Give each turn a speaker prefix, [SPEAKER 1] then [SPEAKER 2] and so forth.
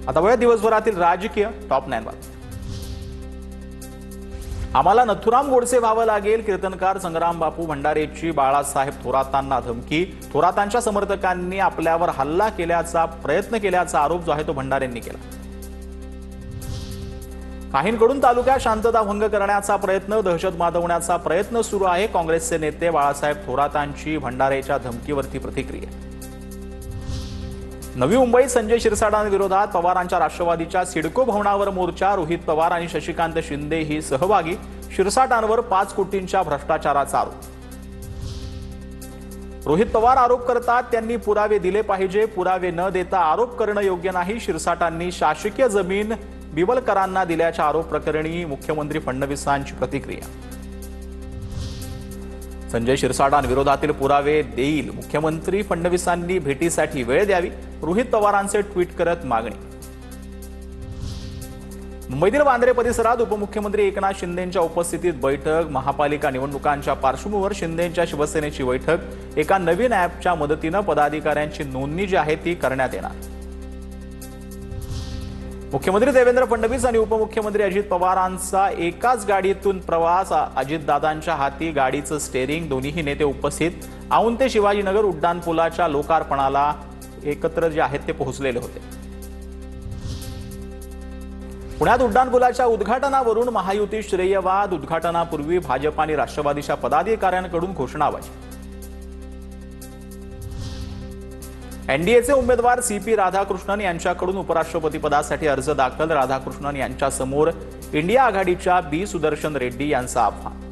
[SPEAKER 1] आता वळूया दिवसभरातील राजकीय टॉप 9 वर। आम्हाला नथुराम गोडसे व्हावं लागेल, कीर्तनकार संग्राम बापू भंडारेची बाळासाहेब थोरातांना धमकी। थोरातांच्या समर्थकांनी आपल्यावर हल्ला केल्याचा प्रयत्न केल्याचा आरोप जो आहे तो भंडारेंनी केला। काहींकडून तालुक्यात शांतता भंग करण्याचा प्रयत्न, दहशत माजवण्याचा प्रयत्न सुरू आहे। काँग्रेसचे नेते बाळासाहेब थोरातांची भंडारेच्या धमकीवरती प्रतिक्रिया। नवी मुंबईत संजय शिरसाटांविरोधात पवारांच्या राष्ट्रवादीच्या सिडको भवनावर मोर्चा। रोहित पवार आणि शशिकांत शिंदे ही सहभागी। शिरसाटांवर 5 कोटींच्या भ्रष्टाचाराचा आरोप। रोहित पवार आरोप करतात त्यांनी पुरावे दिले पाहिजे, पुरावे न देता आरोप करणं योग्य नाही। शिरसाटांनी शासकीय जमीन बिवलकरांना दिल्याच्या आरोप प्रकरणी मुख्यमंत्री फडणवीसांची प्रतिक्रिया। संजय शिरसाटांविरोधातील पुरावे देईल, मुख्यमंत्री फडणवीसांनी भेटीसाठी वेळ द्यावी। रोहित पवारांचे ट्विट करत मागणी। मुंबईतील वांद्रे परिसरात उपमुख्यमंत्री एकनाथ शिंदेंच्या उपस्थितीत बैठक। महापालिका निवडणुकांच्या पार्श्वभूमीवर शिंदेंच्या शिवसेनेची बैठक। एका नवीन ॲपच्या मदतीने पदाधिकाऱ्यांची नोंदणी जी आहे ती करण्यात येणार। मुख्यमंत्री देवेंद्र फडणवीस आणि उपमुख्यमंत्री अजित पवारांचा एकाच गाडीतून प्रवास। अजितदादांच्या हाती गाडीचं स्टेअरिंग। दोन्ही नेते उपस्थित। औंध ते शिवाजीनगर उड्डाणपुलाच्या लोकार्पणाला एकत्र जे आहेत ते पोहोचलेले होते। पुण्यात उड्डाणपुलाच्या उद्घाटनावरून महायुती श्रेयवाद। उद्घाटनापूर्वी भाजप आणि राष्ट्रवादीच्या पदाधिकाऱ्यांकडून घोषणाबाजी। एनडीएचे उमेदवार सीपी राधाकृष्णन यांच्याकडून उपराष्ट्रपती पदासाठी अर्ज दाखल। राधाकृष्णन यांच्यासमोर इंडिया आघाडीच्या बी सुदर्शन रेड्डी यांचा आव्हान।